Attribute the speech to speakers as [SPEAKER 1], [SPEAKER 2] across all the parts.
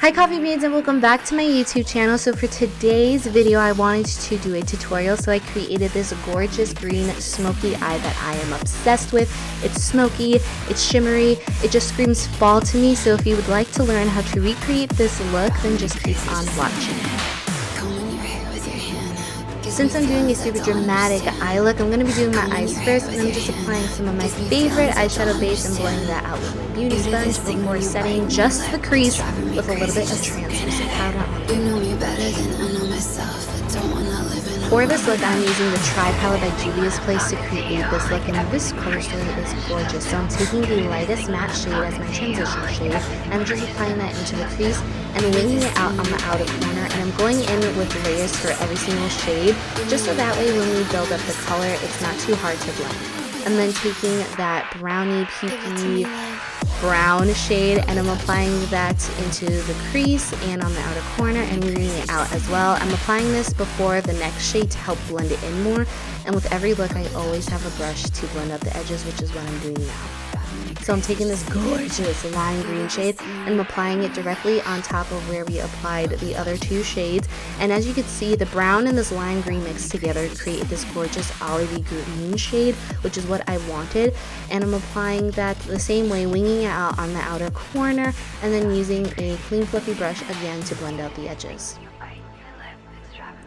[SPEAKER 1] Hi coffee beans, and welcome back to my YouTube channel. So for today's video I wanted to do a tutorial, so I created this gorgeous green smoky eye that I am obsessed with. It's smoky, it's shimmery, it just screams fall to me. So if you would like to learn how to recreate this look, then just keep on watching. Since I'm doing a super dramatic eye look, I'm going to be doing my eyes first, and I'm just applying some of my favorite eyeshadow base and blending that out with my beauty sponge before setting just the crease with a little bit of translucent powder on. For this look, I'm using the Tri palette by Juvia's Place to create this look, and this color story is gorgeous. So I'm taking the lightest matte shade as my transition shade, and I'm just applying that into the crease and winging it out on the outer corner, and I'm going in with layers for every single shade, just so that way when we build up the color, it's not too hard to blend. And then taking that brownie, peaky brown shade, and I'm applying that into the crease and on the outer corner and winging it out as well. I'm applying this before the next shade to help blend it in more, and with every look I always have a brush to blend up the edges, which is what I'm doing now. So I'm taking this gorgeous lime green shade and I'm applying it directly on top of where we applied the other two shades. And as you can see, the brown and this lime green mixed together to create this gorgeous olivey green shade, which is what I wanted. And I'm applying that the same way, winging it out on the outer corner, and then using a clean fluffy brush again to blend out the edges.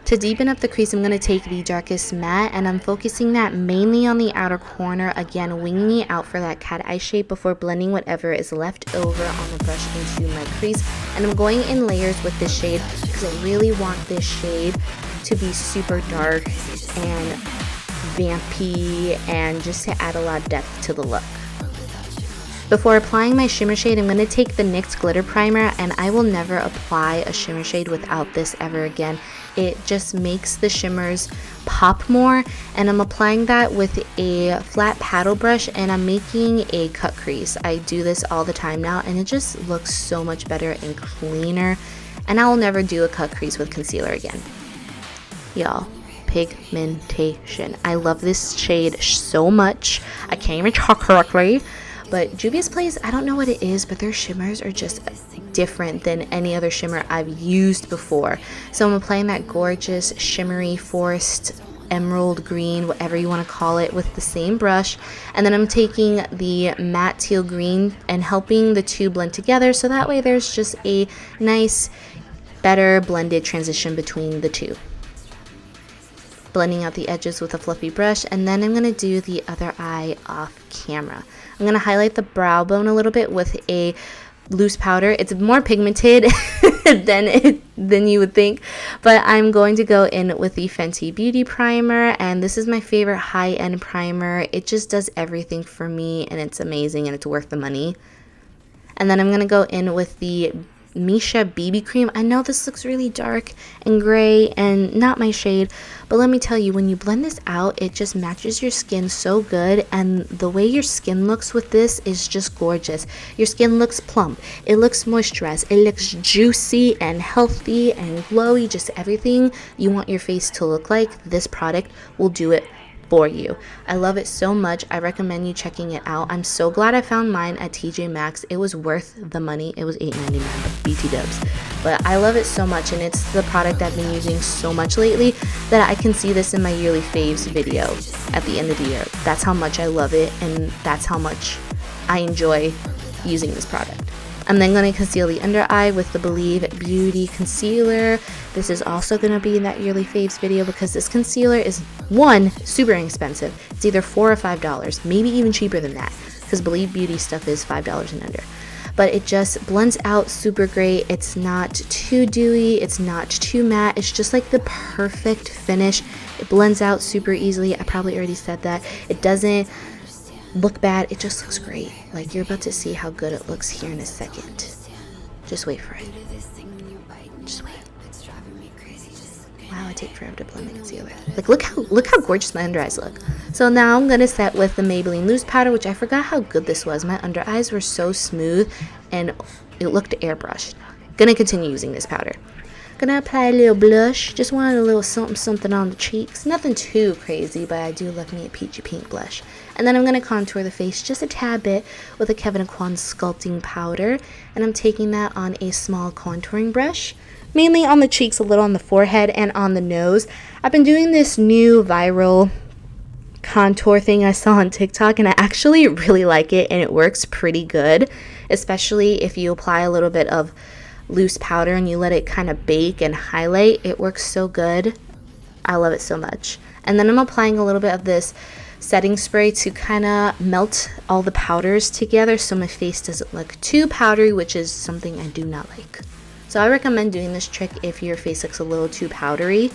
[SPEAKER 1] To deepen up the crease, I'm going to take the darkest matte, and I'm focusing that mainly on the outer corner, again winging it out for that cat eye shape before blending whatever is left over on the brush into my crease. And I'm going in layers with this shade because I really want this shade to be super dark and vampy and just to add a lot of depth to the look. Before applying my shimmer shade, I'm going to take the NYX Glitter Primer, and I will never apply a shimmer shade without this ever again. It just makes the shimmers pop more, and I'm applying that with a flat paddle brush, and I'm making a cut crease. I do this all the time now, and it just looks so much better and cleaner, and I will never do a cut crease with concealer again. Y'all, pigmentation. I love this shade so much. I can't even talk correctly. But Juvia's Place, I don't know what it is, but their shimmers are just different than any other shimmer I've used before. So I'm applying that gorgeous shimmery forest emerald green, whatever you want to call it, with the same brush. And then I'm taking the matte teal green and helping the two blend together, so that way there's just a nice, better blended transition between the two. Blending out the edges with a fluffy brush, and then I'm going to do the other eye off camera. I'm going to highlight the brow bone a little bit with a loose powder. It's more pigmented than you would think, but I'm going to go in with the Fenty Beauty Primer, and this is my favorite high-end primer. It just does everything for me, and it's amazing, and it's worth the money. And then I'm going to go in with the Missha BB Cream. I know this looks really dark and gray and not my shade, but let me tell you, when you blend this out, it just matches your skin so good, and the way your skin looks with this is just gorgeous. Your skin looks plump, it looks moisturized, it looks juicy and healthy and glowy, just everything you want your face to look like. This product will do it for you. I love it so much. I recommend you checking it out. I'm so glad I found mine at TJ Maxx. It was worth the money. It was $8.99 BT dubs. But I love it so much, and it's the product I've been using so much lately that I can see this in my yearly faves video at the end of the year. That's how much I love it, and that's how much I enjoy using this product. I'm then going to conceal the under eye with the Belive Beauty Concealer. This is also going to be in that yearly faves video because this concealer is, one, super inexpensive. It's either $4 or $5, maybe even cheaper than that, because Belive Beauty stuff is $5 and under. But it just blends out super great. It's not too dewy, it's not too matte. It's just like the perfect finish. It blends out super easily. I probably already said that. It doesn't look bad, it just looks great. Like, you're about to see how good it looks here in a second. Just wait for it. Just wait. Wow, I take forever to blend the concealer. Like, look how gorgeous my under eyes look. So now I'm gonna set with the Maybelline loose powder, which I forgot how good this was. My under eyes were so smooth and it looked airbrushed. Gonna continue using this powder. Gonna apply a little blush. Just wanted a little something something on the cheeks. Nothing too crazy, but I do love me a peachy pink blush. And then I'm gonna contour the face just a tad bit with a Kevyn Aucoin sculpting powder. And I'm taking that on a small contouring brush. Mainly on the cheeks, a little on the forehead, and on the nose. I've been doing this new viral contour thing I saw on TikTok, and I actually really like it, and it works pretty good, especially if you apply a little bit of loose powder and you let it kind of bake and highlight. It works so good. I love it so much. And then I'm applying a little bit of this setting spray to kind of melt all the powders together so my face doesn't look too powdery, which is something I do not like. So I recommend doing this trick if your face looks a little too powdery.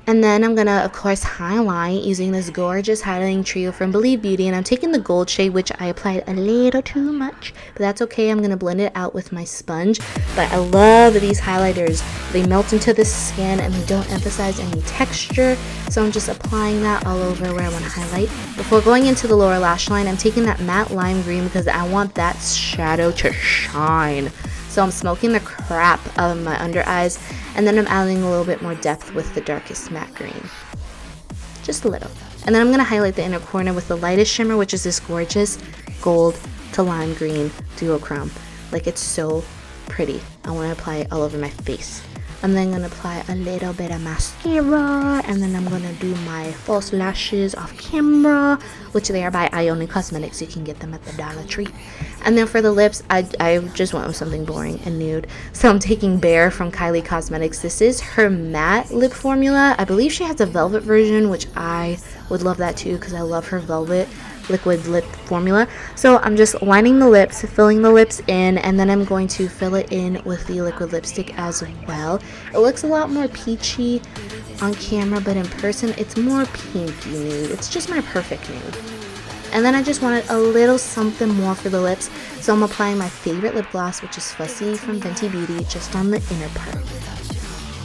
[SPEAKER 1] And then I'm going to, of course, highlight using this gorgeous highlighting trio from Believe Beauty. And I'm taking the gold shade, which I applied a little too much. But that's okay. I'm going to blend it out with my sponge. But I love these highlighters. They melt into the skin and they don't emphasize any texture. So I'm just applying that all over where I want to highlight. Before going into the lower lash line, I'm taking that matte lime green because I want that shadow to shine. So I'm smoking the crap out of my under eyes, and then I'm adding a little bit more depth with the darkest matte green. Just a little. And then I'm going to highlight the inner corner with the lightest shimmer, which is this gorgeous gold to lime green duochrome. Like, it's so pretty. I want to apply it all over my face. I'm then going to apply a little bit of mascara, and then I'm going to do my false lashes off camera, which they are by Ioni Cosmetic, so you can get them at the Dollar Tree. And then for the lips, I just went with something boring and nude. So I'm taking Bare from Kylie Cosmetics. This is her matte lip formula. I believe she has a velvet version, which I would love that too because I love her velvet liquid lip formula. So I'm just lining the lips, filling the lips in, and then I'm going to fill it in with the liquid lipstick as well. It looks a lot more peachy on camera, but in person it's more pinky nude. It's just my perfect nude. And then I just wanted a little something more for the lips, so I'm applying my favorite lip gloss, which is Fussy from Fenty Beauty, just on the inner part.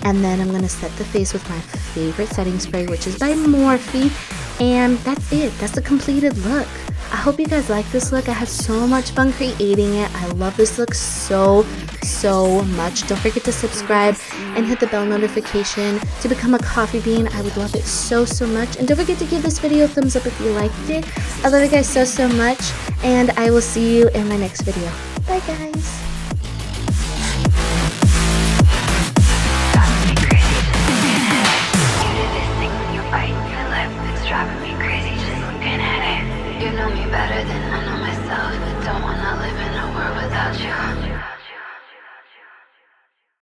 [SPEAKER 1] And then I'm going to set the face with my favorite setting spray, which is by Morphe. And that's it. That's the completed look. I hope you guys like this look. I had so much fun creating it. I love this look so much. Don't forget to subscribe and hit the bell notification to become a coffee bean. I would love it so much. And don't forget to give this video a thumbs up if you liked it. I love you guys so much. And I will see you in my next video. Bye, guys.
[SPEAKER 2] Driving me crazy just looking at it. You know me better than